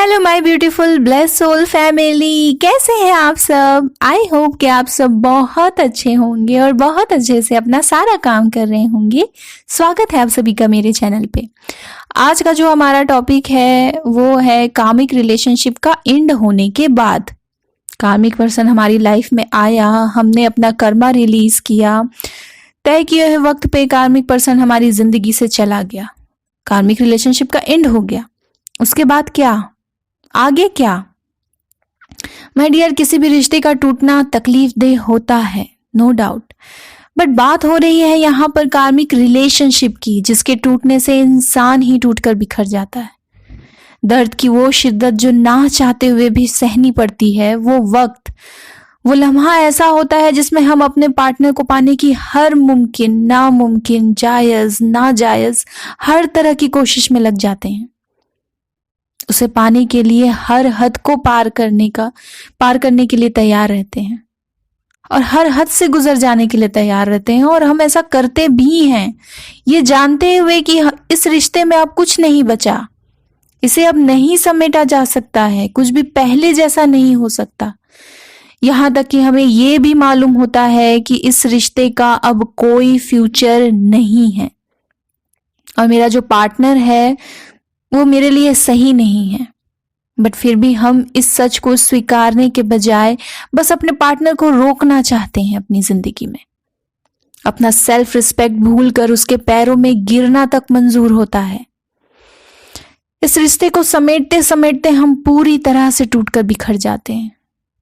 Hello my beautiful blessed soul family, कैसे हैं आप सब। आई होप कि आप सब बहुत अच्छे होंगे और बहुत अच्छे से अपना सारा काम कर रहे होंगे। स्वागत है आप सभी का मेरे चैनल पे। आज का जो हमारा टॉपिक है वो है कार्मिक रिलेशनशिप का एंड होने के बाद। कार्मिक पर्सन हमारी लाइफ में आया, हमने अपना कर्मा रिलीज किया, तय किए हुए वक्त पे कार्मिक पर्सन हमारी जिंदगी से चला गया, कार्मिक रिलेशनशिप का एंड हो गया। उसके बाद क्या, आगे क्या। माय डियर, किसी भी रिश्ते का टूटना तकलीफ देह होता है, नो डाउट, बट बात हो रही है यहाँ पर कार्मिक रिलेशनशिप की, जिसके टूटने से इंसान ही टूटकर बिखर जाता है। दर्द की वो शिद्दत जो ना चाहते हुए भी सहनी पड़ती है, वो वक्त, वो लम्हा ऐसा होता है जिसमें हम अपने पार्टनर को पाने की हर मुमकिन, नामुमकिन, जायज, नाजायज, हर तरह की कोशिश में लग जाते हैं। उसे पाने के लिए हर हद को पार करने के लिए तैयार रहते हैं और हर हद से गुजर जाने के लिए तैयार रहते हैं, और हम ऐसा करते भी हैं ये जानते हुए कि इस रिश्ते में अब कुछ नहीं बचा, इसे अब नहीं समेटा जा सकता है, कुछ भी पहले जैसा नहीं हो सकता। यहाँ तक कि हमें ये भी मालूम होता है कि इस रिश्ते का अब कोई फ्यूचर नहीं है और मेरा जो पार्टनर है वो मेरे लिए सही नहीं है। बट फिर भी हम इस सच को स्वीकारने के बजाय बस अपने पार्टनर को रोकना चाहते हैं अपनी जिंदगी में। अपना सेल्फ रिस्पेक्ट भूलकर उसके पैरों में गिरना तक मंजूर होता है। इस रिश्ते को समेटते समेटते हम पूरी तरह से टूटकर बिखर जाते हैं।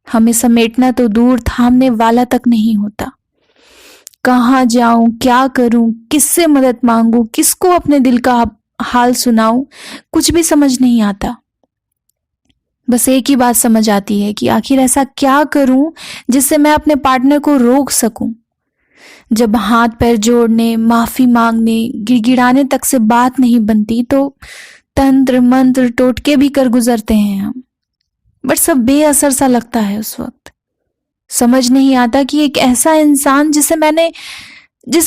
हमें समेटना तो दूर, थामने वाला तक नहीं होता। कहाँ जाऊं, क्या करूं, किससे मदद मांगू, किसको अपने दिल का हाल सुनाऊं, कुछ भी समझ नहीं आता। बस एक ही बात समझ आती है कि आखिर ऐसा क्या करूं जिससे मैं अपने पार्टनर को रोक सकूं। जब हाथ पैर जोड़ने, माफी मांगने, गिड़गिड़ाने तक से बात नहीं बनती तो तंत्र मंत्र टोटके भी कर गुजरते हैं हम, बट सब बेअसर सा लगता है। उस वक्त समझ नहीं आता कि एक ऐसा इंसान जिसे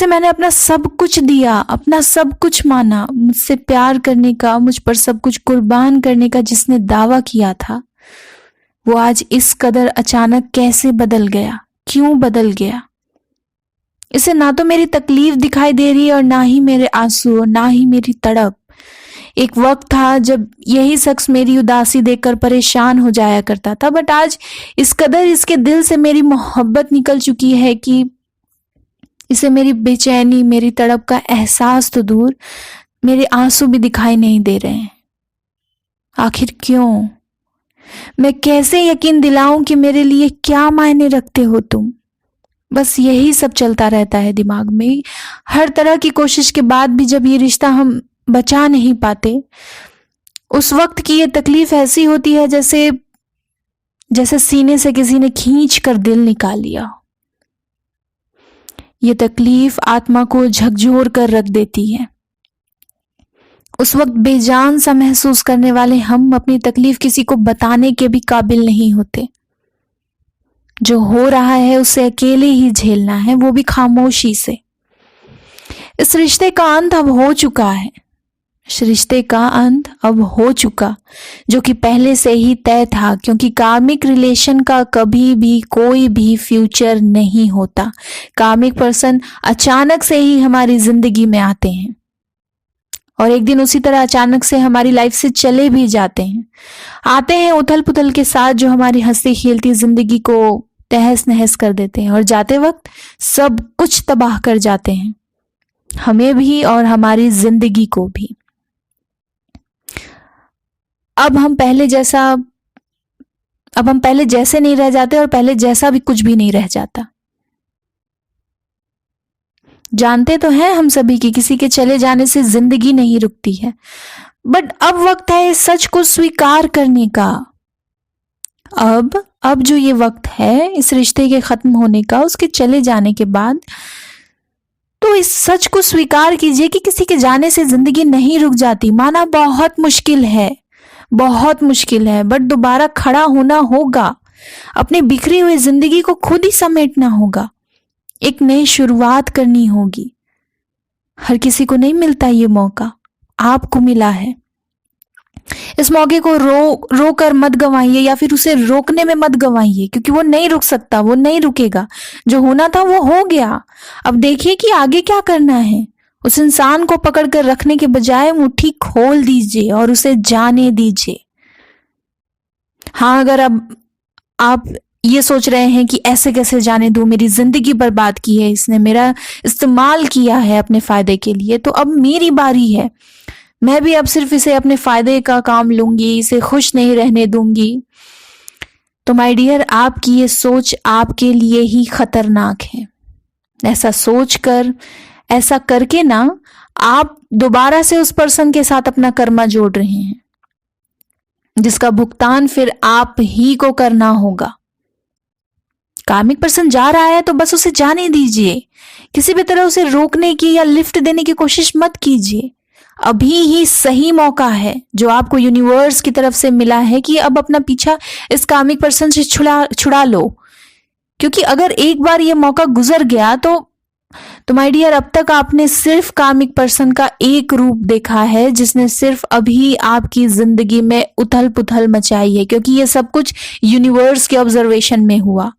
मैंने अपना सब कुछ दिया, अपना सब कुछ माना, मुझसे प्यार करने का, मुझ पर सब कुछ कुर्बान करने का जिसने दावा किया था, वो आज इस कदर अचानक कैसे बदल गया, क्यों बदल गया। इसे ना तो मेरी तकलीफ दिखाई दे रही और ना ही मेरे आंसू, ना ही मेरी तड़प। एक वक्त था जब यही शख्स मेरी उदासी देखकर परेशान हो जाया करता था, बट आज इस कदर इसके दिल से मेरी मोहब्बत निकल चुकी है कि इसे मेरी बेचैनी, मेरी तड़प का एहसास तो दूर, मेरे आंसू भी दिखाई नहीं दे रहे हैं। आखिर क्यों? मैं कैसे यकीन दिलाऊं कि मेरे लिए क्या मायने रखते हो तुम। बस यही सब चलता रहता है दिमाग में। हर तरह की कोशिश के बाद भी जब ये रिश्ता हम बचा नहीं पाते, उस वक्त की ये तकलीफ ऐसी होती है जैसे सीने से किसी ने खींच कर दिल निकाल लिया। ये तकलीफ आत्मा को झकझोर कर रख देती है। उस वक्त बेजान सा महसूस करने वाले हम अपनी तकलीफ किसी को बताने के भी काबिल नहीं होते। जो हो रहा है उसे अकेले ही झेलना है, वो भी खामोशी से। इस रिश्ते का अंत अब हो चुका है, इस रिश्ते का अंत अब हो चुका, जो कि पहले से ही तय था, क्योंकि कार्मिक रिलेशन का कभी भी कोई भी फ्यूचर नहीं होता। कार्मिक पर्सन अचानक से ही हमारी जिंदगी में आते हैं और एक दिन उसी तरह अचानक से हमारी लाइफ से चले भी जाते हैं। आते हैं उथल पुथल के साथ, जो हमारी हंसती खेलती जिंदगी को तहस नहस कर देते हैं, और जाते वक्त सब कुछ तबाह कर जाते हैं, हमें भी और हमारी जिंदगी को भी। अब हम पहले जैसे नहीं रह जाते और पहले जैसा भी कुछ भी नहीं रह जाता। जानते तो हैं हम सभी कि किसी के चले जाने से जिंदगी नहीं रुकती है, बट अब वक्त है इस सच को स्वीकार करने का। अब जो ये वक्त है इस रिश्ते के खत्म होने का, उसके चले जाने के बाद, तो इस सच को स्वीकार कीजिए कि किसी के जाने से जिंदगी नहीं रुक जाती। माना बहुत मुश्किल है, बहुत मुश्किल है, बट दोबारा खड़ा होना होगा। अपनी बिखरी हुई जिंदगी को खुद ही समेटना होगा, एक नई शुरुआत करनी होगी। हर किसी को नहीं मिलता ये मौका, आपको मिला है। इस मौके को रो कर मत गंवाइए या फिर उसे रोकने में मत गंवाइए, क्योंकि वो नहीं रुक सकता, वो नहीं रुकेगा। जो होना था वो हो गया। अब देखिए कि आगे क्या करना है। उस इंसान को पकड़ कर रखने के बजाय मुट्ठी खोल दीजिए और उसे जाने दीजिए। हाँ, अगर अब आप ये सोच रहे हैं कि ऐसे कैसे जाने दूं, मेरी जिंदगी बर्बाद की है इसने, मेरा इस्तेमाल किया है अपने फायदे के लिए, तो अब मेरी बारी है। मैं भी अब सिर्फ इसे अपने फायदे का काम लूंगी, इसे खुश नहीं रहने दूंगी। तो माय डियर, आपकी ये सोच आपके लिए ही खतरनाक है। ऐसा सोचकर, ऐसा करके ना, आप दोबारा से उस पर्सन के साथ अपना कर्मा जोड़ रहे हैं, जिसका भुगतान फिर आप ही को करना होगा। कार्मिक पर्सन जा रहा है तो बस उसे जाने दीजिए। किसी भी तरह उसे रोकने की या लिफ्ट देने की कोशिश मत कीजिए। अभी ही सही मौका है जो आपको यूनिवर्स की तरफ से मिला है कि अब अपना पीछा इस कार्मिक पर्सन से छुड़ा लो। क्योंकि अगर एक बार ये मौका गुजर गया तो माय डियर, अब तक आपने सिर्फ कार्मिक पर्सन का एक रूप देखा है, जिसने सिर्फ अभी आपकी जिंदगी में उथल पुथल मचाई है। क्योंकि ये सब कुछ यूनिवर्स के ऑब्जर्वेशन में हुआ,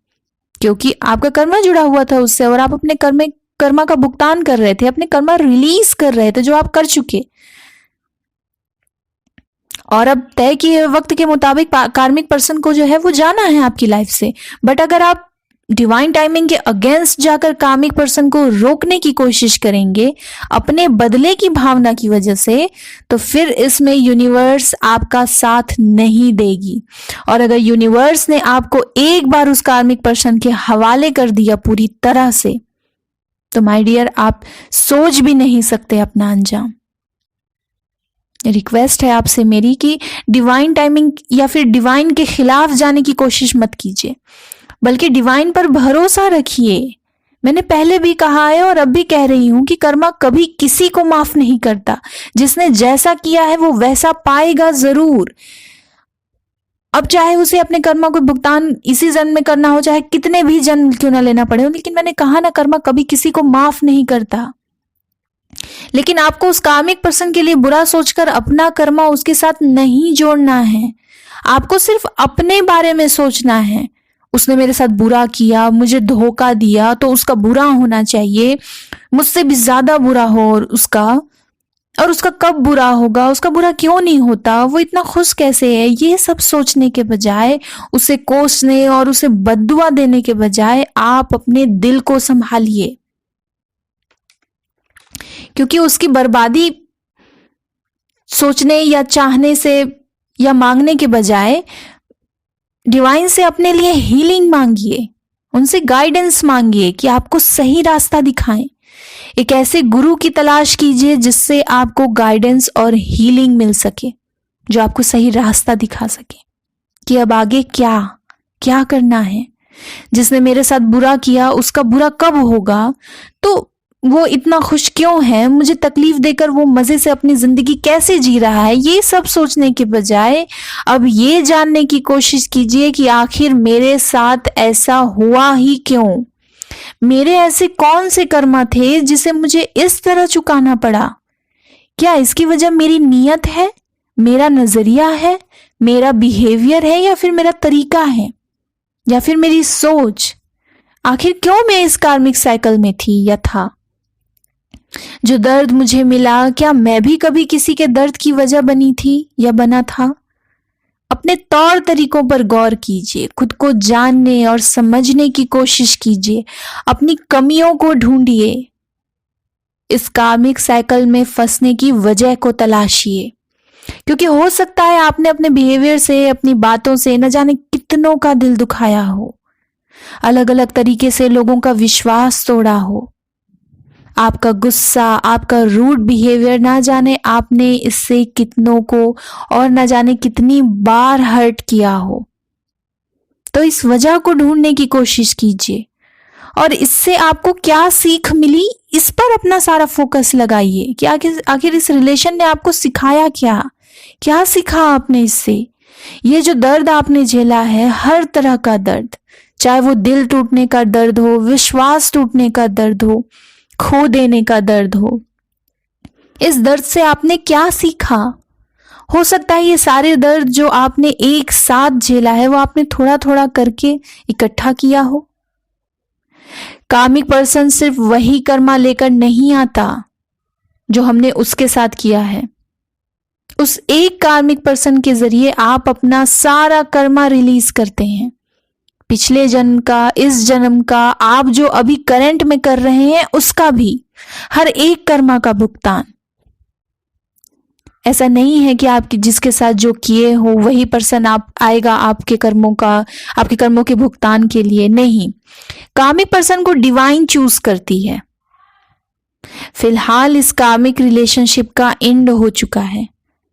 क्योंकि आपका कर्मा जुड़ा हुआ था उससे और आप अपने कर्मा का भुगतान कर रहे थे, अपने कर्मा रिलीज कर रहे थे जो आप कर चुके। और अब तय किए वक्त के मुताबिक कार्मिक पर्सन को जो है वो जाना है आपकी लाइफ से। बट अगर आप डिवाइन टाइमिंग के अगेंस्ट जाकर कार्मिक पर्सन को रोकने की कोशिश करेंगे अपने बदले की भावना की वजह से, तो फिर इसमें यूनिवर्स आपका साथ नहीं देगी। और अगर यूनिवर्स ने आपको एक बार उस कार्मिक पर्सन के हवाले कर दिया पूरी तरह से, तो माय डियर, आप सोच भी नहीं सकते अपना अंजाम। रिक्वेस्ट है आपसे मेरी कि डिवाइन टाइमिंग या फिर डिवाइन के खिलाफ जाने की कोशिश मत कीजिए, बल्कि डिवाइन पर भरोसा रखिए। मैंने पहले भी कहा है और अब भी कह रही हूं कि कर्मा कभी किसी को माफ नहीं करता। जिसने जैसा किया है वो वैसा पाएगा जरूर। अब चाहे उसे अपने कर्मा को भुगतान इसी जन्म में करना हो, चाहे कितने भी जन्म क्यों ना लेना पड़े हो, लेकिन मैंने कहा ना, कर्मा कभी किसी को माफ नहीं करता। लेकिन आपको उस कार्मिक पर्सन के लिए बुरा सोचकर अपना कर्मा उसके साथ नहीं जोड़ना है। आपको सिर्फ अपने बारे में सोचना है। उसने मेरे साथ बुरा किया, मुझे धोखा दिया, तो उसका बुरा होना चाहिए, मुझसे भी ज्यादा बुरा हो और उसका कब बुरा होगा, उसका बुरा क्यों नहीं होता, वो इतना खुश कैसे है, ये सब सोचने के बजाय, उसे कोसने और उसे बद्दुआ देने के बजाय आप अपने दिल को संभालिए। क्योंकि उसकी बर्बादी सोचने या चाहने से या मांगने के बजाय डिवाइन से अपने लिए हीलिंग मांगिए, उनसे गाइडेंस मांगिए कि आपको सही रास्ता दिखाएं। एक ऐसे गुरु की तलाश कीजिए जिससे आपको गाइडेंस और हीलिंग मिल सके, जो आपको सही रास्ता दिखा सके कि अब आगे क्या करना है। जिसने मेरे साथ बुरा किया उसका बुरा कब होगा, तो वो इतना खुश क्यों है, मुझे तकलीफ देकर वो मजे से अपनी जिंदगी कैसे जी रहा है, ये सब सोचने के बजाय अब ये जानने की कोशिश कीजिए कि आखिर मेरे साथ ऐसा हुआ ही क्यों। मेरे ऐसे कौन से कर्मा थे जिसे मुझे इस तरह चुकाना पड़ा। क्या इसकी वजह मेरी नीयत है, मेरा नजरिया है, मेरा बिहेवियर है, या फिर मेरा तरीका है, या फिर मेरी सोच। आखिर क्यों मैं इस कार्मिक साइकिल में थी या था। जो दर्द मुझे मिला, क्या मैं भी कभी किसी के दर्द की वजह बनी थी या बना था। अपने तौर तरीकों पर गौर कीजिए, खुद को जानने और समझने की कोशिश कीजिए, अपनी कमियों को ढूंढिए, इस कार्मिक साइकिल में फंसने की वजह को तलाशिए। क्योंकि हो सकता है आपने अपने बिहेवियर से, अपनी बातों से न जाने कितनों का दिल दुखाया हो, अलग अलग तरीके से लोगों का विश्वास तोड़ा हो। आपका गुस्सा, आपका रूड बिहेवियर, ना जाने आपने इससे कितनों को और ना जाने कितनी बार हर्ट किया हो। तो इस वजह को ढूंढने की कोशिश कीजिए और इससे आपको क्या सीख मिली, इस पर अपना सारा फोकस लगाइए कि आखिर इस रिलेशन ने आपको सिखाया क्या सीखा आपने इससे। ये जो दर्द आपने झेला है, हर तरह का दर्द, चाहे वो दिल टूटने का दर्द हो, विश्वास टूटने का दर्द हो, खो देने का दर्द हो, इस दर्द से आपने क्या सीखा। हो सकता है ये सारे दर्द जो आपने एक साथ झेला है वो आपने थोड़ा थोड़ा करके इकट्ठा किया हो। कार्मिक पर्सन सिर्फ वही कर्मा लेकर नहीं आता जो हमने उसके साथ किया है। उस एक कार्मिक पर्सन के जरिए आप अपना सारा कर्मा रिलीज करते हैं। पिछले जन्म का, इस जन्म का, आप जो अभी करंट में कर रहे हैं उसका भी, हर एक कर्मा का भुगतान। ऐसा नहीं है कि आपके जिसके साथ जो किए हो वही पर्सन आप आएगा आपके कर्मों के भुगतान के लिए। नहीं, कार्मिक पर्सन को डिवाइन चूज करती है। फिलहाल इस कार्मिक रिलेशनशिप का एंड हो चुका है।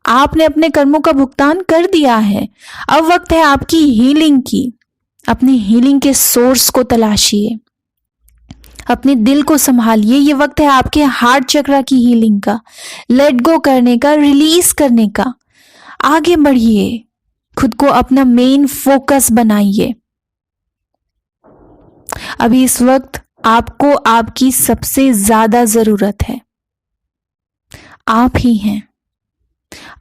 आपने अपने कर्मों का भुगतान कर दिया है। अब वक्त है आपकी हीलिंग की। अपनी हीलिंग के सोर्स को तलाशिए, अपने दिल को संभालिए। ये वक्त है आपके हार्ट चक्रा की हीलिंग का, लेट गो करने का, रिलीज करने का। आगे बढ़िए, खुद को अपना मेन फोकस बनाइए। अभी इस वक्त आपको आपकी सबसे ज्यादा जरूरत है। आप ही हैं,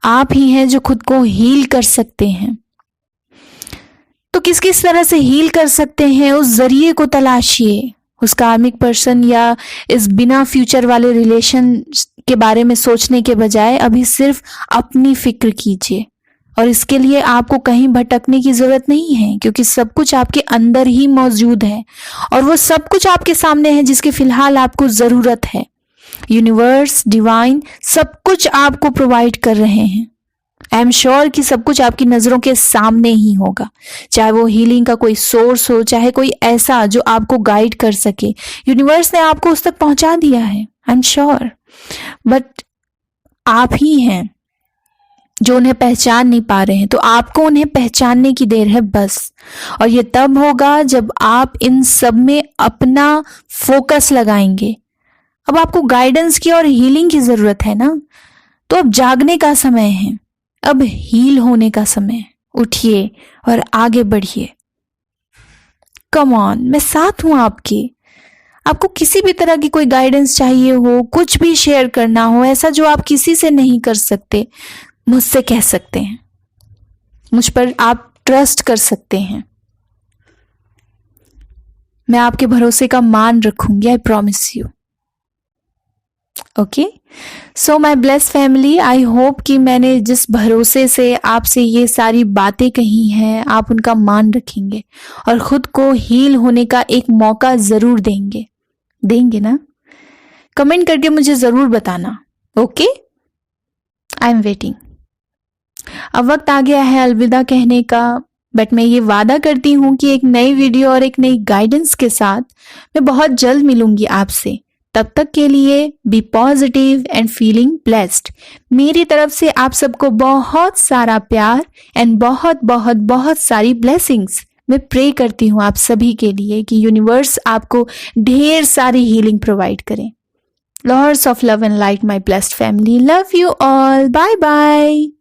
आप ही हैं जो खुद को हील कर सकते हैं। तो किस किस तरह से हील कर सकते हैं, उस जरिए को तलाशिए। उस कार्मिक पर्सन या इस बिना फ्यूचर वाले रिलेशन के बारे में सोचने के बजाय अभी सिर्फ अपनी फिक्र कीजिए। और इसके लिए आपको कहीं भटकने की जरूरत नहीं है, क्योंकि सब कुछ आपके अंदर ही मौजूद है और वो सब कुछ आपके सामने है जिसकी फिलहाल आपको जरूरत है। यूनिवर्स, डिवाइन सब कुछ आपको प्रोवाइड कर रहे हैं। आई एम श्योर कि सब कुछ आपकी नजरों के सामने ही होगा, चाहे वो हीलिंग का कोई सोर्स हो, चाहे कोई ऐसा जो आपको गाइड कर सके। यूनिवर्स ने आपको उस तक पहुंचा दिया है, आई एम श्योर। बट आप ही हैं जो उन्हें पहचान नहीं पा रहे हैं। तो आपको उन्हें पहचानने की देर है बस। और ये तब होगा जब आप इन सब में अपना फोकस लगाएंगे। अब आपको गाइडेंस की और हीलिंग की जरूरत है ना, तो अब जागने का समय है, अब हील होने का समय। उठिए और आगे बढ़िए। कम ऑन, मैं साथ हूं आपके। आपको किसी भी तरह की कोई गाइडेंस चाहिए हो, कुछ भी शेयर करना हो, ऐसा जो आप किसी से नहीं कर सकते, मुझसे कह सकते हैं। मुझ पर आप ट्रस्ट कर सकते हैं। मैं आपके भरोसे का मान रखूंगी, I promise you. Okay, so my blessed family, I hope कि मैंने जिस भरोसे से आपसे ये सारी बातें कही हैं आप उनका मान रखेंगे और खुद को हील होने का एक मौका जरूर देंगे ना। कमेंट करके मुझे जरूर बताना। Okay, I am waiting. अब वक्त आ गया है अलविदा कहने का, बट मैं ये वादा करती हूँ कि एक नई वीडियो और एक नई गाइडेंस के साथ मैं बहुत जल्द मिलूंगी आपसे। तब तक के लिए be positive and feeling blessed. मेरी तरफ से आप सबको बहुत सारा प्यार एंड बहुत बहुत बहुत सारी ब्लेसिंग्स। मैं प्रे करती हूँ आप सभी के लिए कि यूनिवर्स आपको ढेर सारी हीलिंग प्रोवाइड करें। Lords of love and light my blessed family, love you all, bye bye.